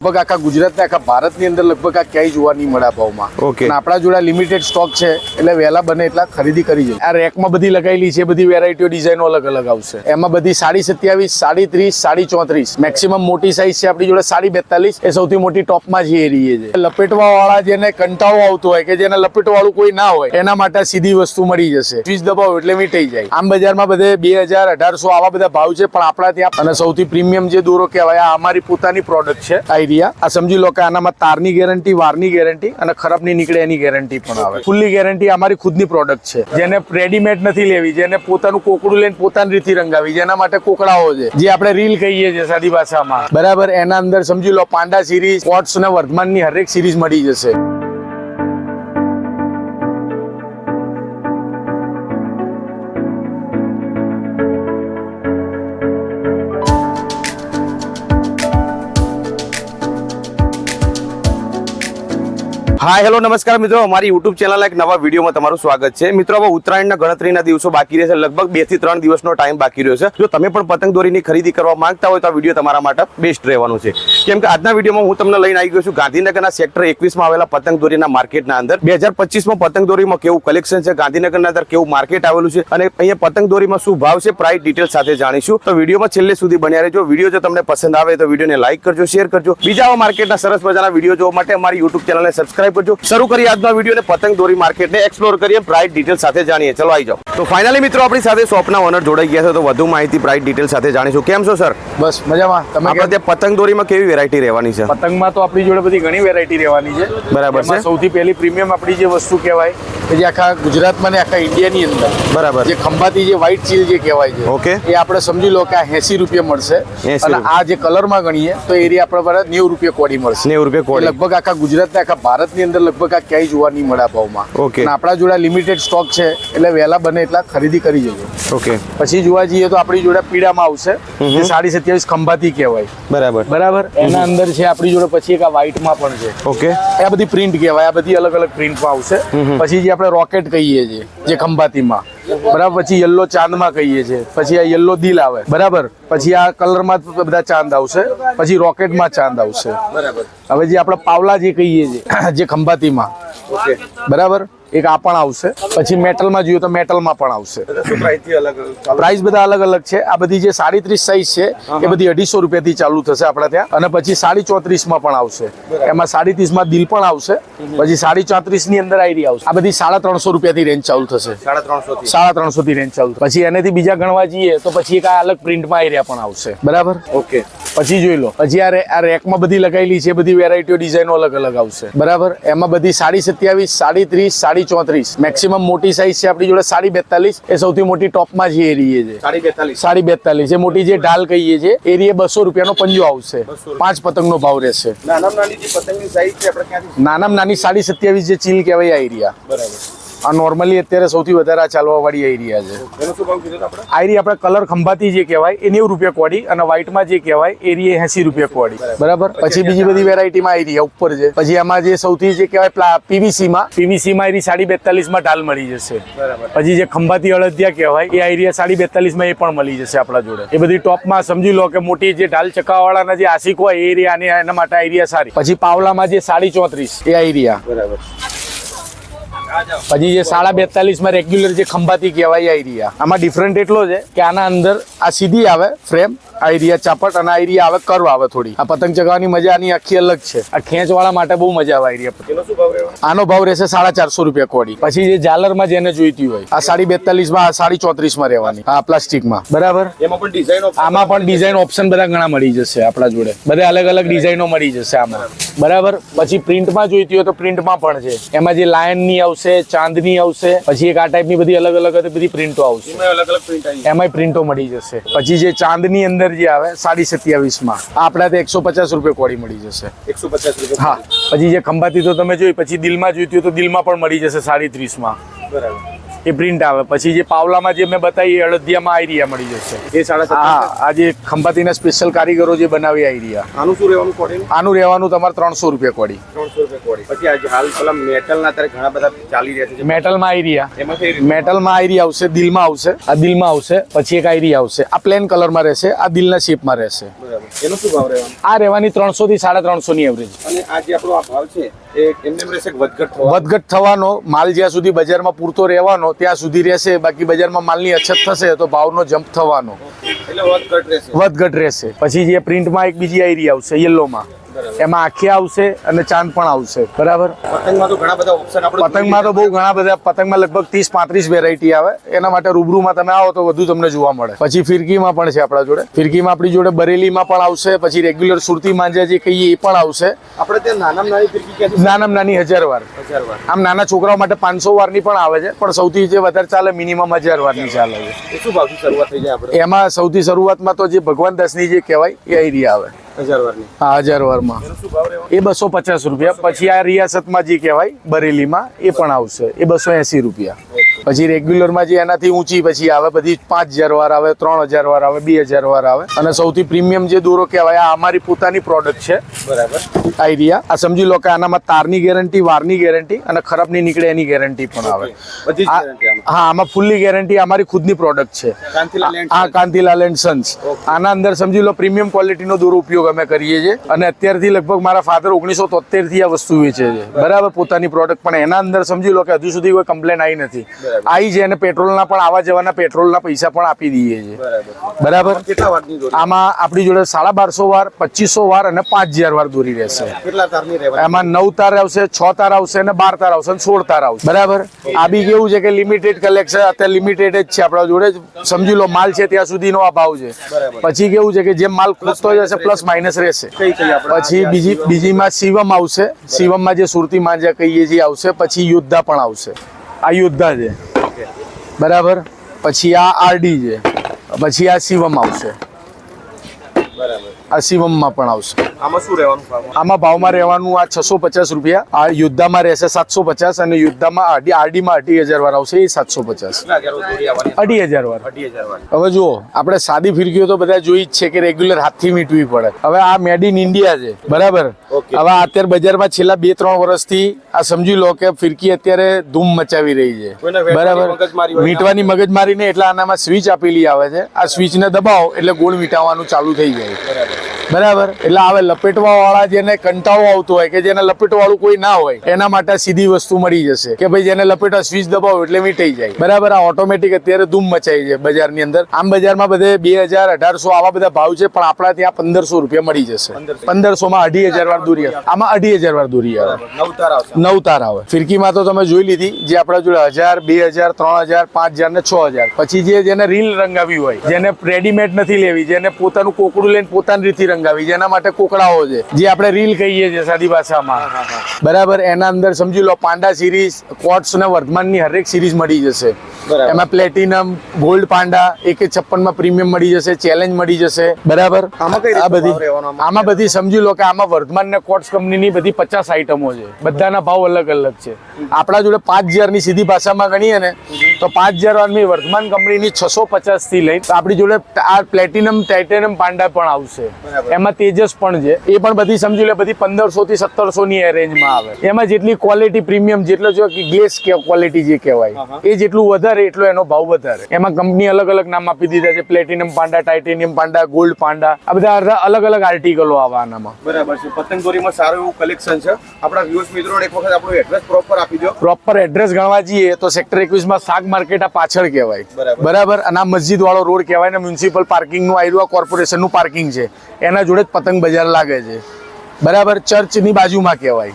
લગભગ આખા ગુજરાતના આખા ભારતની અંદર લગભગ આ ક્યાંય જોવા નહીં મળે ભાવમાં. ઓકે. અને આપણા જોડે લિમિટેડ સ્ટોક છે એટલે વહેલા બને એટલા ખરીદી કરી જાય. આ રેકમાં બધી લગાવેલી છે, બધી વેરાયટીઓ ડિઝાઇનો અલગ અલગ આવશે. એમાં બધી 27.5, 30, 34, મેક્સિમમ મોટી સાઈઝ છે આપણી જોડે 42, એ સૌથી મોટી ટોપમાં છે એ રહી છે. લપેટવા વાળા જેને કંટાળો આવતો હોય કે જેને લપેટવા વાળું કોઈ ના હોય એના માટે સીધી વસ્તુ મળી જશે. સ્વિચ દબાવો એટલે મીટાઈ જાય. આમ બજારમાં બધે 2000, 1800 આવા બધા ભાવ છે, પણ આપણા ત્યાં અને સૌથી પ્રીમિયમ જે દોરો કહેવાય આ અમારી પોતાની પ્રોડક્ટ છે. આ સમજી લો કે આનામાં તારની ગેરંટી, વારની ગેરંટી અને ખરાબ નહીં નીકળે એની ગેરંટી પણ આવે. ફૂલ્લી ગેરંટી અમારી ખુદની પ્રોડક્ટ છે. જેને રેડીમેડ નથી લેવી, જેને પોતાનું કોકડું લઈને પોતાની રીતે રંગાવી, જેના માટે કોકડાઓ છે જે આપણે રીલ કહીએ છીએ સાદી ભાષામાં, બરાબર. એના અંદર સમજી લો પાંડા સિરીઝ, સ્પોર્ટ્સ અને વર્ધમાનની હરેક સિરીઝ મળી જશે. હાય હેલો નમસ્કાર મિત્રો, અમારી યુટ્યુબ ચેનલના એક નવા વિડીયોમાં તમારું સ્વાગત છે. મિત્રો, હવે ઉત્તરાયણના ગણતરીના દિવસો બાકી રહેશે. લગભગ 2 થી 3 દિવસનો ટાઈમ બાકી રહ્યો છે. જો તમે પણ પતંગ દોરીની ખરીદી કરવા માંગતા હોય તો આ વિડીયો તમારા માટે બેસ્ટ રહેવાનું છે. કેમ કે આજના વિડીયોમાં હું તમને લઈને આવી ગયો છું ગાંધીનગરના સેક્ટર 21માં આવેલા પતંગ દોરીના માર્કેટના અંદર. 2025માં પતંગ દોરીમાં કેવું કલેક્શન છે, ગાંધીનગરના અંદર કેવું માર્કેટ આવેલું છે અને અહીંયા પતંગ દોરીમાં શું ભાવ છે, પ્રાઇસ ડિટેલ સાથે જાણીશું. તો વિડીયોમાં છેલ્લે સુધી બન્યા રહેજો. વિડીયો જો તમને પસંદ આવે તો વિડીયોને લાઈક કરજો, શેર કરજો. બીજા આવા માર્કેટના સરસ મજાના વિડીયો જોવા માટે અમારી યુટ્યુબ ચેનલને સબસ્ક્રાઇબ કરજો. શરૂ કરીએ આજના વિડીયોને, પતંગ દોરી માર્કેટને એક્સપ્લોર કરીએ, પ્રાઇસ ડિટેલ સાથે જાણીએ. ચલો આવી જાઓ. તો ફાઇનલી મિત્રો આપણી સાથે શોપના ઓનર જોડાઈ ગયા છે, તો વધુ માહિતી પ્રાઇસ ડિટેલ સાથે જાણીશું. કેમ છો સર? બસ મજામાં. તમે આપણે ત્યાં પતંગ દોરીમાં કેવી વેરાયટી રહેવાની છે? પતંગમાં તો આપણી જોડે બધી ઘણી વેરાયટી રહેવાની છે. બરાબર છે. સૌથી પહેલી પ્રીમિયમ આપણી જે વસ્તુ કહેવાય કે જે આખા ગુજરાતમાં ને આખા ઇન્ડિયાની અંદર બરાબર જે ખંભાતી જે વ્હાઈટ ચીલ જે કહેવાય છે, ઓકે, એ આપણે સમજી લો કે આ 80 રૂપિયા મળશે. 80 અને આ જે કલરમાં ગણીએ તો એરિયા આપણે પર 90 રૂપિયા કોડી મળશે. 90 રૂપિયા કોડી. લગભગ આખા ગુજરાતના આખા ભારતની અંદર લગભગ આ ક્યાંય જોવા નહીં મળે ભાવમાં. ઓકે. અને આપણા જોડે લિમિટેડ સ્ટોક છે એટલે વહેલા બને એટલા ખરીદી કરી જજો. ઓકે. પછી જોવા જઈએ તો આપણી જોડે પીડામાં આવશે જે 27.5 ખંભાતી કહેવાય. બરાબર. એના અંદર છે આપણી જોડે પછી એક આ વ્હાઈટમાં પણ છે. ઓકે. આ બધી પ્રિન્ટ કહેવાય, આ બધી અલગ અલગ પ્રિન્ટમાં આવશે. પછી જે આપણે રોકેટ કહીએ છીએ જે ખંભાતીમાં, બરાબર. પછી યલો ચાંદમાં કહીએ છીએ. પછી આ યલો દિલ આવે, બરાબર. પછી આ કલરમાં બધા ચાંદ આવશે. પછી રોકેટમાં ચાંદ આવશે, બરાબર. હવે જે આપણે પાવલા જે કહીએ છીએ જે ખંભાતીમાં, ઓકે, બરાબર, એક આ પણ આવશે. પછી મેટલમાં જોઈએ તો મેટલમાં પણ આવશે. પ્રાઇસ બધા અલગ અલગ છે. આ બધી જે 37 સાઈઝ છે એ બધી 250 રૂપિયાથી ચાલુ થશે આપણા ત્યાં. અને પછી 34.5માં પણ આવશે. એમાં 37માં દિલ પણ આવશે. પછી 34.5 ની અંદર આઈરી આવશે. આ બધી 350 રૂપિયાથી રેન્જ ચાલુ થશે. 350 થી રેન્જ ચાલુ. પછી એનાથી બીજા ગણવા જઈએ તો પછી એક આ અલગ પ્રિન્ટમાં આઈરિયા પણ આવશે, બરાબર. ઓકે. પછી જોઈ લો, પછી આ રેકમાં બધી લગાવેલી છે, બધી વેરાયટીઓ ડિઝાઇનો અલગ અલગ આવશે, બરાબર. એમાં બધી 27.5, 30, 34, મેક્સિમમ મોટી સાઈઝ છે આપણી જોડે 42, એ સૌથી મોટી ટોપમાં છે એ રહી છે. 42 એ મોટી જે ઢાલ કહીએ છીએ એ રીએ 200 રૂપિયાનો પંજો આવશે. 5 પતંગનો ભાવ રહેશે. નાનામાં નાની 27.5 જે ચીલ કહેવાય આ એરિયા, બરાબર. આ નોર્મલી અત્યારે સૌથી વધારે ચાલવા વાળી એરિયા છે. આઈરી આપણે કલર ખંભાતી જે કહેવાય એ 90 રૂપિયા કોડી અને વ્હાઈટમાં જે કહેવાય એ રીએ 80 રૂપિયા કોડી, બરાબર. પછી બીજી બધી વેરાયટીમાં આઈરિયા ઉપર છે. પછી આમાં જે સૌથી જે કહેવાય પીવીસીમાં આઈરી 42.5માં ઢાલ મળી જશે. પછી જે ખંભાતી અળદિયા કહેવાય એ આઈરિયા 42.5માં એ પણ મળી જશે આપણા જોડે. એ બધી ટોપમાં સમજી લો કે મોટી જે ઢાલ ચકાવાળાના જે આશિક હોય એ એરિયા એના માટે આઈરિયા સારી. પછી પાવલામાં જે 34 એ આઈરિયા, બરાબર. પછી જે 42.5માં રેગ્યુલર જે ખંભાતી કહેવાય આઈરિયા. આમાં ડિફરન્ટ એટલો છે કે આના અંદર આ સીધી આવે ફ્રેમ આઈરિયા ચાપટ અને આઈરિયા આવે કર્વ આવે થોડી. આ પતંગ ચગાવવાની મજા આની આખી અલગ છે. આ ખેંચ વાળા માટે બહુ મજા આવે આઈરિયા. આનો ભાવ રહેશે 450 રૂપિયા કોડી. પછી જે ઝાલરમાં જેને જોઈતી હોય આ 42.5માં, આ 34.5માં રહેવાની, આ પ્લાસ્ટિકમાં, બરાબર. આમાં પણ ડિઝાઇન ઓપ્શન બધા ઘણા મળી જશે આપણા જોડે. બધા અલગ અલગ ડિઝાઇનો મળી જશે આમાં, બરાબર. પછી પ્રિન્ટમાં જોઈતી હોય તો પ્રિન્ટમાં પણ છે. એમાં જે લાયનની આવશે, ચાંદની આવશે. પછી એક આ ટાઈપની બધી અલગ અલગ બધી પ્રિન્ટો આવશે. એમાંય પ્રિન્ટો મળી જશે. પછી જે ચાંદની અંદર જે આવે 27.5માં આપણા ત્યાં 150 રૂપિયા કોડી મળી જશે. 150 રૂપિયા. હા. પછી જે ખંભાતી તો તમે જોઈ. પછી દિલમાં જોઈતી હોય તો દિલમાં પણ મળી જશે 37.5માં, બરાબર. એ પ્રિન્ટ આવે. પછી જે પાવલામાં જે મેં બતાવી એ અડદિયામાં આઈરિયા મળી જશે. એ 17.5. હા, આ જે ખંભાતીના સ્પેશિયલ કારીગરો જે બનાવી આઈરિયા, આનું શું રહેવાનું કોડી? આનું રહેવાનું તમારે 300 રૂપિયા કોડી. 300 રૂપિયા કોડી. પછી આજે હાલ પેલા મેટલના અત્યારે ઘણા બધા ચાલી રહ્યા છે. મેટલમાં આઈરિયા, એમાં કઈ રીતે? મેટલમાં આઈરિયા આવશે, દિલમાં આવશે, આ દિલમાં આવશે. પછી એક આઈરિયા આવશે, આ પ્લેન કલરમાં રહેશે, આ દિલના શેપમાં રહેશે. બરાબર. એનો શું ભાવ રહેવાનો? આ રહેવાની 300 થી 350 ની એવરેજ. અને આ જે આપણો આ ભાવ છે એ એમને એમ રહેશે કે વધઘટ થવાનો? વધઘટ થવાનો. માલ જ્યાં સુધી બજારમાં પૂરતો રહેવાનો ત્યાં સુધી રહેશે. બાકી બજારમાં માલની અછત થશે તો ભાવનો જમ્પ થવાનો, એટલે વધઘટ રહેશે. વધઘટ રહેશે. પછી જે પ્રિન્ટમાં એક બીજી આઈરી આવશે યલોમાં, એમાં આખી આવશે અને ચાંદ પણ આવશે. બરાબર. પતંગમાં તો ઘણા બધા ઓપ્શન આપણે પતંગમાં તો બહુ ઘણા બધા, પતંગમાં લગભગ 30-35 વેરાયટી આવે. એના માટે રૂબરૂમાં તમે આવો તો વધુ તમને જોવા મળે. પછી ફિરકીમાં પણ છે આપણા જોડે. ફિરકીમાં આપણી જોડે બરેલીમાં પણ આવશે. પછી રેગ્યુલર સુરતી માંજા જે કહીએ એ પણ આવશે. આપણે ત્યાં નાનામાં નાની ફિરકી ક્યાંથી? નાનામાં નાની 1000 વાર. 1000 વાર. આમ નાના છોકરાઓ માટે 500 વારની પણ આવે છે, પણ સૌથી જે વધારે ચાલે મિનિમમ 1000 વારની ચાલે છે. એ શું ભાવથી શરૂઆત થઈ જાય આપણે? એમાં સૌથી શરૂઆતમાં તો જે ભગવાન દાસની જે કહેવાય એ આઈરિયા આવે. 1000 વારની. હા, 1000 વારમાં એનો શું ભાવ રહેવાનો? એ 250 રૂપિયા. પછી આ રિયાસતમાં જે કહેવાય બરેલીમાં એ પણ આવશે, એ 280 રૂપિયા. પછી રેગ્યુલરમાં જે એનાથી ઊંચી પછી આવે બધી 5000 વાર આવે, 3000 વાર આવે, 2000 વાર આવે. અને સૌથી પ્રીમિયમ જે દોરો કહેવાય આ અમારી પોતાની પ્રોડક્ટ છે. બરાબર. આઈરિયા. આ સમજી લો કે આનામાં તારની ગેરંટી, વારની ગેરંટી અને ખરાબ નહીં નીકળે એની ગેરંટી પણ આવે. બધી જ guarantee આમાં. હા, આમાં ફૂલ્લી ગેરંટી અમારી ખુદની પ્રોડક્ટ છે. કાંતિલાલ એન્ડ હા, કાંતિલાલ એન્ડ સન્સ. આના અંદર સમજી લો પ્રીમિયમ ક્વોલિટીનો દોરો ઉપયોગ અમે કરીએ છીએ. અને અત્યારથી લગભગ મારા ફાધર 1973 થી આ વસ્તુ વેચે છે. બરાબર. પોતાની પ્રોડક્ટ. પણ એના અંદર સમજી લો કે હજુ સુધી કોઈ કમ્પ્લેન આવી નથી. આવી છે અને પેટ્રોલના પણ આવા જવાના પેટ્રોલના પૈસા પણ આપી દઈએ છીએ. બરાબર. કેટલા વારની દોરી? આમાં આપણી જોડે 1250 વાર, 2500 વાર અને 5000 વાર દોરી રહેશે. કેટલા તારની રહેવાની? એમાં 9 તાર આવશે, 6 તાર આવશે અને 12 તાર આવશે અને 16 તાર આવશે. બરાબર. આ બી કેવું છે કે લિમિટેડ કલેક્શન, અત્યારે લિમિટેડ જ છે આપણા જોડે. સમજી લો માલ છે ત્યાં સુધીનો આ ભાવ છે. પછી કેવું છે કે જેમ માલ ખૂટતો જશે પ્લસ માઇનસ રહેશે. પછી બીજીમાં શિવમ આવશે. શિવમમાં જે સુરતી માંજા કહીએ છીએ આવશે. પછી યોદ્ધા પણ આવશે. આ યોદ્ધા છે. બરાબર. પછી આ આરડી છે. પછી આ શિવમ આવશે. બરાબર. આ શિવમમાં પણ આવશે. આમાં શું રહેવાનું ભાવ? આમાં ભાવમાં રહેવાનું આ 650 રૂપિયા. આ યોદ્ધામાં રહેશે 750 અને યોદ્ધામાં આરડીમાં 2500 વાર આવશે, એ 750. કેટલા હજાર દોરી આવવાની? 2500 વાર. 2500 વારની. હવે જુઓ, આપણે સાદી ફિરકીઓ તો બધા જોઈ જ છે કે રેગ્યુલર હાથથી મીટવી પડે. હવે આ મેડ ઇન ઇન્ડિયા છે. બરાબર. Okay. હવે અત્યારે બજારમાં છેલ્લા 2-3 વર્ષથી આ સમજી લો કે ફિરકી અત્યારે ધૂમ મચાવી રહી છે. કોઈને વેઠવાની મગજમારી હોય. મીટવાની મગજમારી ને એટલે આનામાં સ્વિચ આપેલી આવે છે. આ સ્વિચને દબાવો એટલે ગોળ મીટાવાનું ચાલુ થઈ જાય. બરાબર. એટલે હવે લપેટવા વાળા જેને કંટાળો આવતો હોય કે જેને લપેટવા વાળું કોઈ ના હોય એના માટે સીધી વસ્તુ મળી જશે કે ભાઈ જેને લપેટવા સ્વિચ દબાવો એટલે મીટાઈ જાય. બરાબર. આ ઓટોમેટિક અત્યારે ધૂમ મચાઈ છે બજારની અંદર. આમ બજારમાં બધે 2000, 1800 આવા બધા ભાવ છે, પણ આપણા ત્યાં 1500 રૂપિયા મળી જશે. 1500 માં 2500 વાર દોરી આવે. આમાં 2500 વાર દોરી આવે. 9 તાર આવશે. 9 તાર આવે. ફિરકીમાં તો તમે જોઈ લીધી જે આપણા જોડે 1000, 2000, 3000, 5000 ને 6000. પછી જેને રીલ રંગાવી હોય, જેને રેડીમેડ નથી લેવી, જેને પોતાનું કોકડું લઈને પોતાની રીતે રંગાવી, જેના માટે કોકડાઓ છે જે આપણે રીલ કહીએ છીએ સાદી ભાષામાં. બરાબર. એના અંદર સમજી લો પાંડા સિરીઝ, કોટ્સ ને વર્ધમાનની હરેક સિરીઝ મળી જશે. એમાં પ્લેટિનમ, ગોલ્ડ પાંડા, 156 માં પ્રીમિયમ મળી જશે, ચેલેન્જ મળી જશે. બરાબર. આમાં કઈ આ રીતનો બધી ભાવ રહેવાનો આમાં? આમાં બધી સમજી લો કે આમાં વર્ધમાન ને કોટ્સ કંપનીની બધી 50 આઈટમો છે. બધાના ભાવ અલગ અલગ છે. આપણા જોડે 5000 ની સીધી ભાષામાં ગણીએ ને તો 5000 વારની વર્ધમાન કંપનીની 650 થી લઈને આપણી જોડે આ પ્લેટિનમ, ટાઇટેનિયમ પાંડા પણ આવશે. એમાં તેજસ પણ છે. એ પણ બધી સમજી લો બધી 1500 થી 1700 ની રેન્જમાં આવે. એમાં જેટલી ક્વોલિટી પ્રીમિયમ, જેટલો જો ગ્લેસ ક્વોલિટી જે કહેવાય એ જેટલું વધારે એટલો એનો ભાવ વધારે. એમાં કંપની અલગ અલગ નામ આપી દીધા છે. Platinum Panda, titanium Panda, gold Panda, આ બધા અલગ અલગ આર્ટિકલો આવે આનામાં. બરાબર છે. પતંગ દોરીમાં સારું એવું કલેક્શન છે. આપણા વ્યુઅર્સ મિત્રોને એક વખત આપણું એડ્રેસ પ્રોપર આપી દો. પ્રોપર એડ્રેસ ગણવા જઈએ તો સેક્ટર 21 માં શાક માર્કેટ આ પાછળ કહેવાય. બરાબર. બરાબર. અને આ મસ્જિદ વાળો રોડ કહેવાય ને મ્યુનિસિપલ પાર્કિંગ નું આયરું કોર્પોરેશન નું પાર્કિંગ છે. એના જોડે જ પતંગ બજાર લાગે છે. બરાબર. ચર્ચની બાજુમાં કહેવાય.